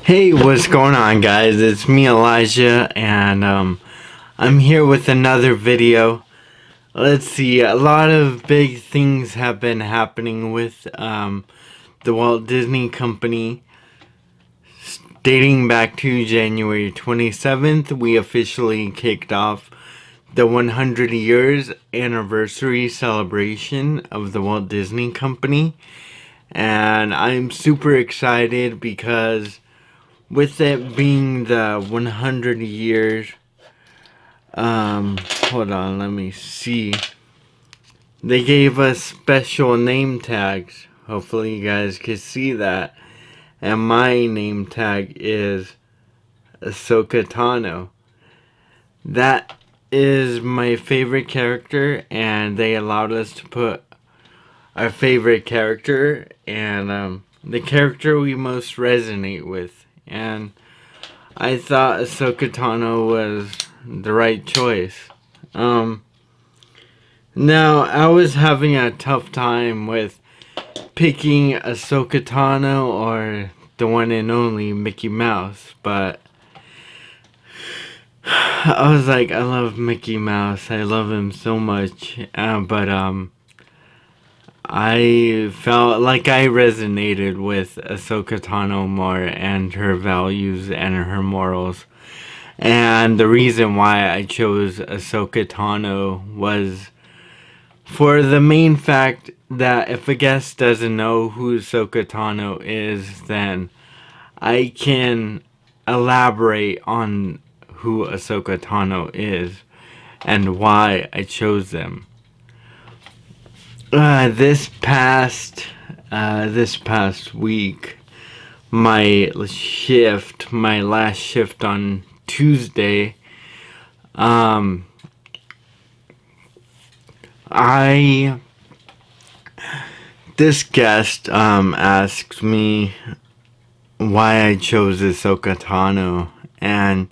Hey, what's going on, guys? It's me, Elijah, and I'm here with another video. Let's see, a lot of big things have been happening with the Walt Disney Company. Dating back to January 27th, we officially kicked off the 100 years anniversary celebration of the Walt Disney Company. And I'm super excited because with it being the 100 years, hold on, let me see. They gave us special name tags. Hopefully you guys can see that. And my name tag is Ahsoka Tano. That is my favorite character, and they allowed us to put our favorite character and the character we most resonate with. And I thought Ahsoka Tano was the right choice. Now, I was having a tough time with picking Ahsoka Tano or the one and only Mickey Mouse, but I was like, I love Mickey Mouse. I love him so much. But I felt like I resonated with Ahsoka Tano more and her values and her morals. And the reason why I chose Ahsoka Tano was for the main fact that if a guest doesn't know who Ahsoka Tano is, then I can elaborate on who Ahsoka Tano is and why I chose them. This past week, my last shift on Tuesday, this guest asked me why I chose Ahsoka Tano, and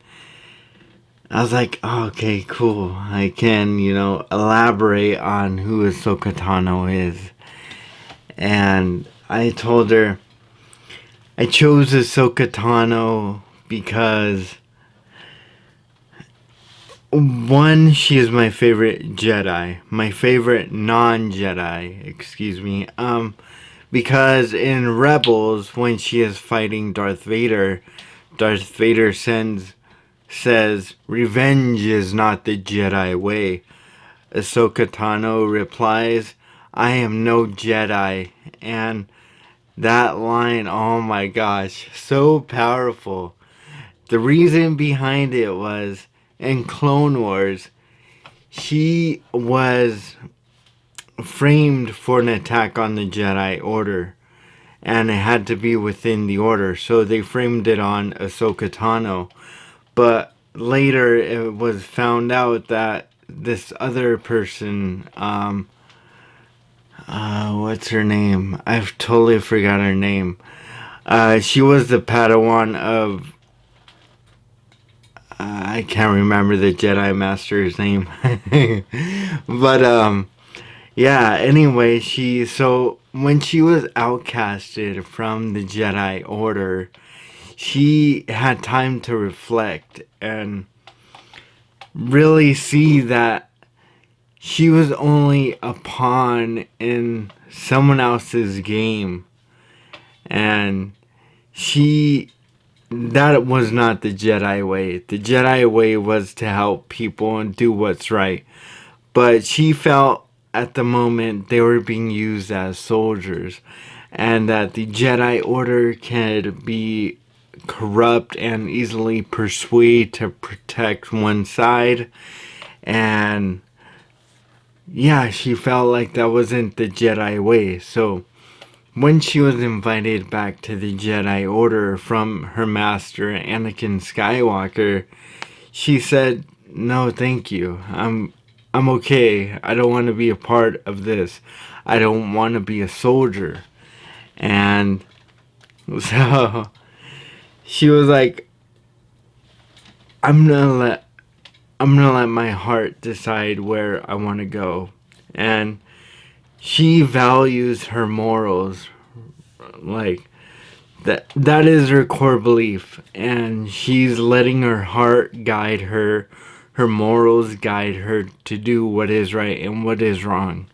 I was like, oh, okay, cool. I can, elaborate on who Ahsoka Tano is. And I told her I chose Ahsoka Tano because one, she is my favorite Jedi, my favorite non-Jedi, excuse me. Because in Rebels, when she is fighting Darth Vader says, "Revenge is not the Jedi way." Ahsoka Tano replies, "I am no Jedi." And that line, oh my gosh, so powerful. The reason behind it was in Clone Wars, she was framed for an attack on the Jedi Order, and it had to be within the Order, so they framed it on Ahsoka Tano. But later it was found out that this other person, what's her name? I've totally forgot her name. She was the Padawan of, I can't remember the Jedi Master's name. But, yeah, anyway, when she was outcasted from the Jedi Order, she had time to reflect and really see that she was only a pawn in someone else's game, and that was not the Jedi way. The Jedi way was to help people and do what's right, but she felt at the moment they were being used as soldiers, and that the Jedi Order can be corrupt and easily persuade to protect one side. And yeah, she felt like that wasn't the Jedi way. So when she was invited back to the Jedi Order from her master, Anakin Skywalker, she said, "No, thank you. I'm okay. I don't want to be a part of this. I don't want to be a soldier." And so she was like, I'm gonna let my heart decide where I want to go. And she values her morals, like that is her core belief, and she's letting her heart guide her, her morals guide her to do what is right and what is wrong.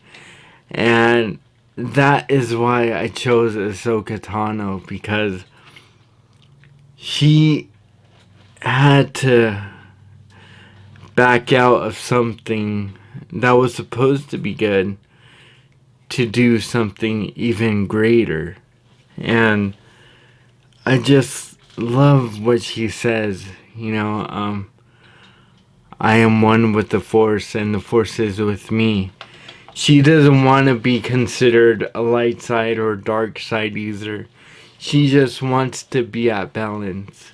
And that is why I chose Ahsoka Tano, because she had to back out of something that was supposed to be good to do something even greater. And I just love what she says, I am one with the Force, and the Force is with me. She doesn't want to be considered a light side or dark side either. She just wants to be at balance.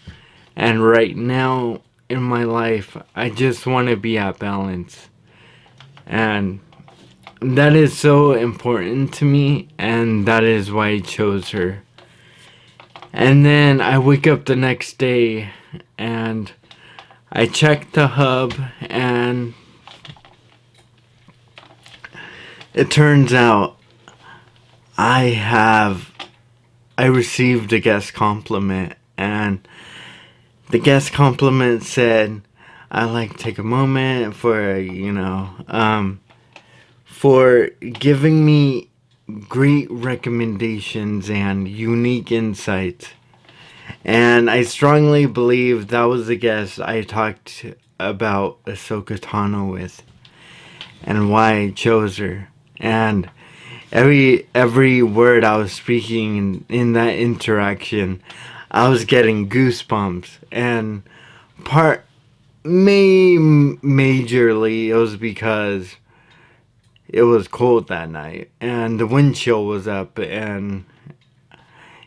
And right now in my life, I just want to be at balance. And that is so important to me, and that is why I chose her. And then I wake up the next day and I check the hub, and it turns out I received a guest compliment, and the guest compliment said, "I'd like to take a moment for giving me great recommendations and unique insights." And I strongly believe that was the guest I talked about Ahsoka Tano with, and why I chose her. And every word I was speaking in that interaction, I was getting goosebumps. And majorly it was because it was cold that night and the wind chill was up, and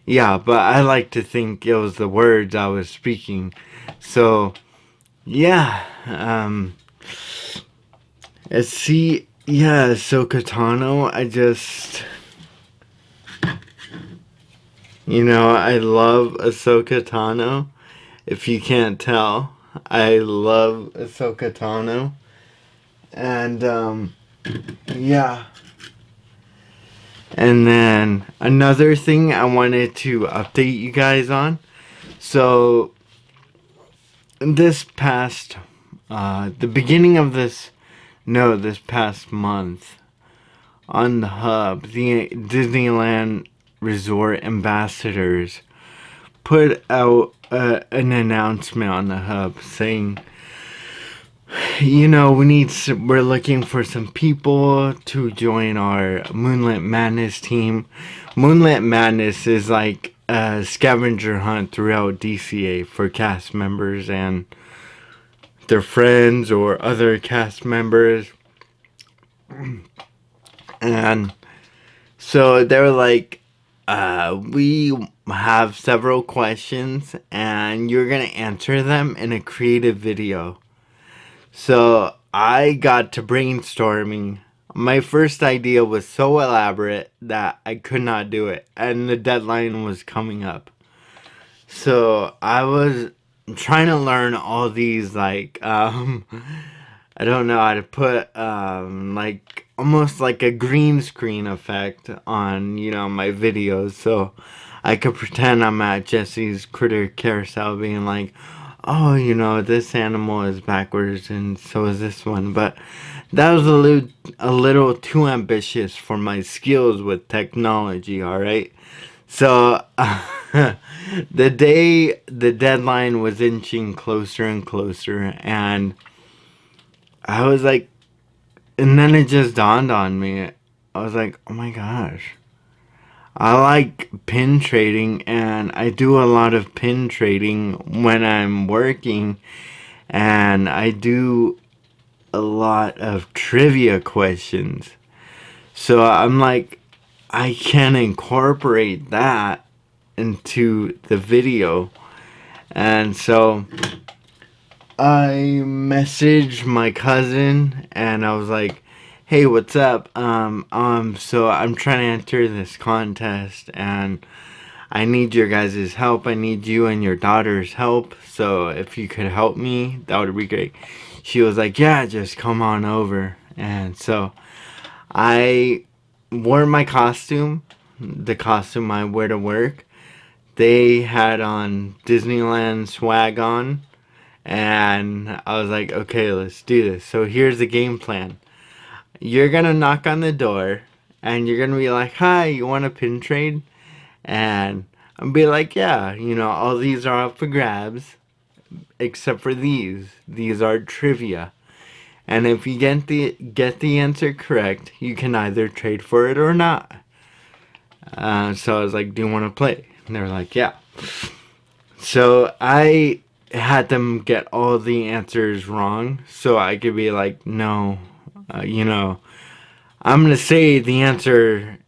yeah, but I like to think it was the words I was speaking. So yeah, so Katano, I love Ahsoka Tano. If you can't tell, I love Ahsoka Tano. And yeah. And then another thing I wanted to update you guys on. So this past the beginning of this past month, on the hub, the Disneyland Resort ambassadors put out an announcement on the hub saying, we're looking for some people to join our Moonlit Madness team. Moonlit Madness is like a scavenger hunt throughout DCA for cast members and their friends or other cast members. And so they were like, we have several questions and you're going to answer them in a creative video. So I got to brainstorming. My first idea was so elaborate that I could not do it, and the deadline was coming up. So I was trying to learn all these, I don't know how to put almost like a green screen effect on my videos, so I could pretend I'm at Jesse's Critter Carousel being like, oh, this animal is backwards and so is this one. But that was a little too ambitious for my skills with technology, alright? So the deadline was inching closer and closer, and I was like, and then it just dawned on me. I was like, oh my gosh, I like pin trading, and I do a lot of pin trading when I'm working, and I do a lot of trivia questions. So I'm like, I can incorporate that into the video. And so I messaged my cousin and I was like, hey, what's up? So I'm trying to enter this contest and I need your guys' help. I need you and your daughter's help. So if you could help me, that would be great. She was like, yeah, just come on over. And so I wore my costume, the costume I wear to work, they had on Disneyland swag on, and I was like, okay, let's do this. So here's the game plan. You're gonna knock on the door, and you're gonna be like, hi, you want a pin trade? And I'll be like, yeah, all these are up for grabs, except for these. These are trivia. And if you get the answer correct, you can either trade for it or not. So I was like, do you want to play? And they were like, yeah. So I had them get all the answers wrong, so I could be like, no, I'm gonna say the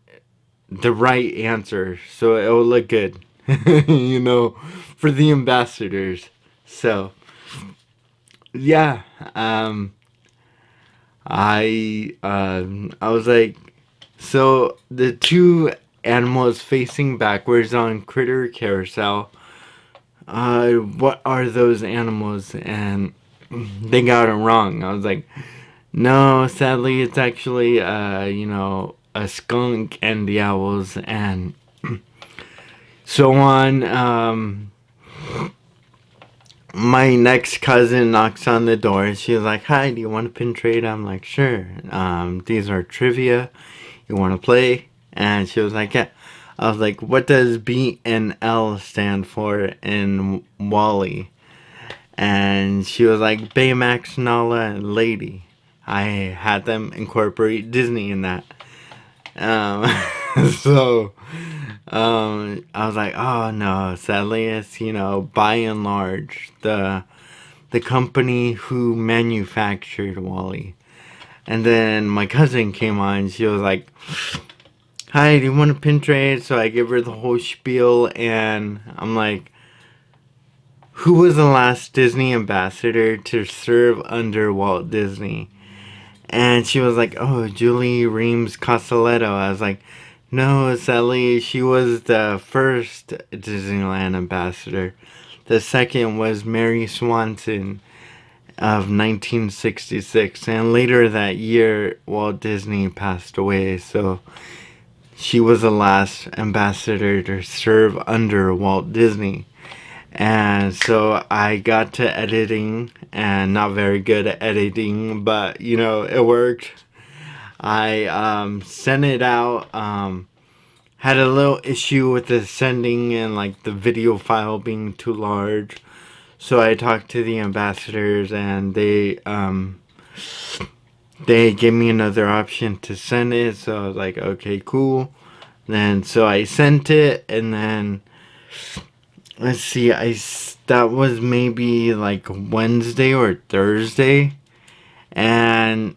right answer, so it will look good, for the ambassadors. So yeah, I was like, so the two animals facing backwards on Critter Carousel. What are those animals? And they got it wrong. I was like, no, sadly, it's actually, a skunk and the owls, and so on. My next cousin knocks on the door. She's like, hi, do you want to pin trade? I'm like, sure. These are trivia. You want to play? And she was like, yeah. I was like, what does B and L stand for in Wally? And she was like, Baymax, Nala, and Lady. I had them incorporate Disney in that. Um, so I was like, oh no, sadly it's, by and large, the company who manufactured Wally. And then my cousin came on, she was like, hi, do you want a pin trade? So I give her the whole spiel, and I'm like, who was the last Disney ambassador to serve under Walt Disney? And she was like, oh, Julie Reams Costelletto. I was like, no, Sally, she was the first Disneyland ambassador. The second was Mary Swanson of 1966. And later that year, Walt Disney passed away. So she was the last ambassador to serve under Walt Disney. And so I got to editing, and not very good at editing, but it worked. I sent it out. Had a little issue with the sending and like the video file being too large. So I talked to the ambassadors, and they gave me another option to send it. So I was like, okay, cool. Then so I sent it, and then let's see, that was maybe like Wednesday or Thursday, and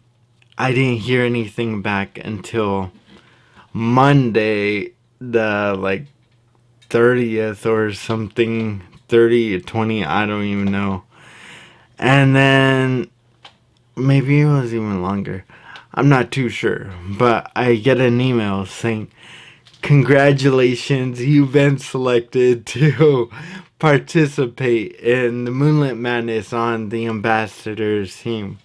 I didn't hear anything back until Monday, the like 30th or something, 30 20, I don't even know. And then maybe it was even longer. I'm not too sure, but I get an email saying, congratulations, you've been selected to participate in the Moonlit Madness on the ambassadors team.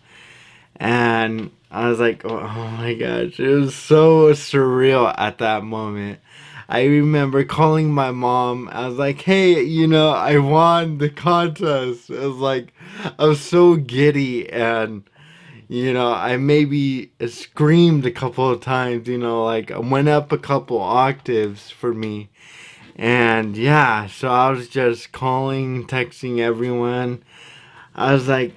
And I was like, oh my gosh, it was so surreal at that moment. I remember calling my mom. I was like, hey, I won the contest. It was like, I was so giddy, and I maybe screamed a couple of times, like I went up a couple octaves for me. And yeah, so I was just calling, texting everyone. I was like,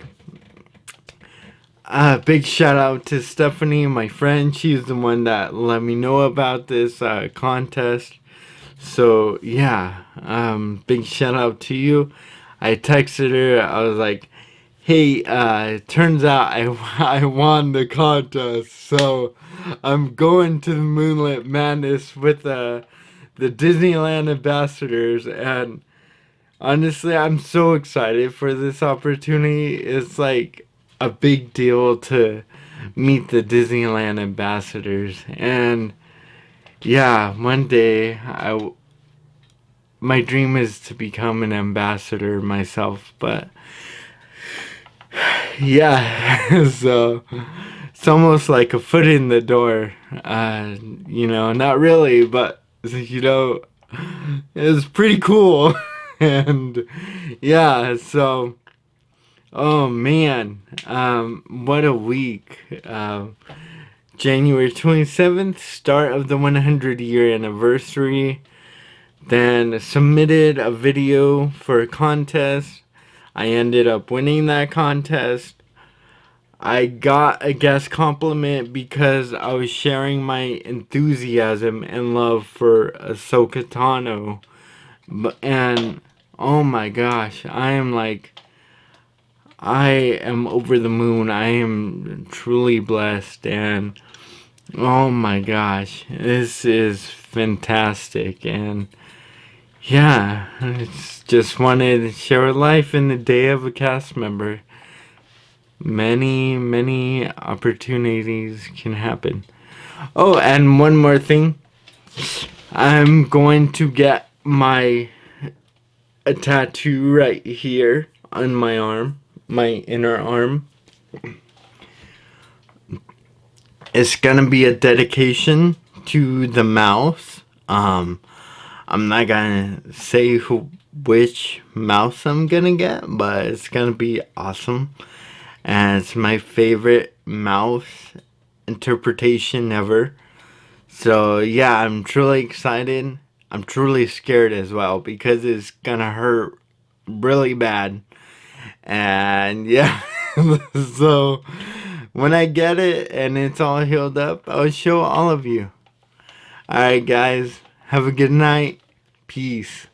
big shout out to Stephanie, my friend. She's the one that let me know about this contest. So yeah, big shout out to you. I texted her. I was like, hey, turns out I won the contest, so I'm going to the Moonlit Madness with the Disneyland ambassadors, and honestly, I'm so excited for this opportunity. It's like a big deal to meet the Disneyland ambassadors, and yeah, one day my dream is to become an ambassador myself, but yeah, so it's almost like a foot in the door. Not really, but It was pretty cool. And yeah, so oh man, what a week. January 27th, start of the 100-year anniversary. Then submitted a video for a contest. I ended up winning that contest. I got a guest compliment because I was sharing my enthusiasm and love for Ahsoka Tano. And oh my gosh, I am over the moon. I am truly blessed, and oh my gosh, this is fantastic. And yeah, I just wanted to share life in the day of a cast member. Many opportunities can happen. Oh, and one more thing. I'm going to get a tattoo right here on my arm, my inner arm. It's gonna be a dedication to the mouse. I'm not gonna say which mouse I'm gonna get, but it's gonna be awesome. And it's my favorite mouse interpretation ever. So yeah, I'm truly excited. I'm truly scared as well because it's gonna hurt really bad. And yeah, so when I get it and it's all healed up, I'll show all of you. Alright, guys, have a good night. Peace.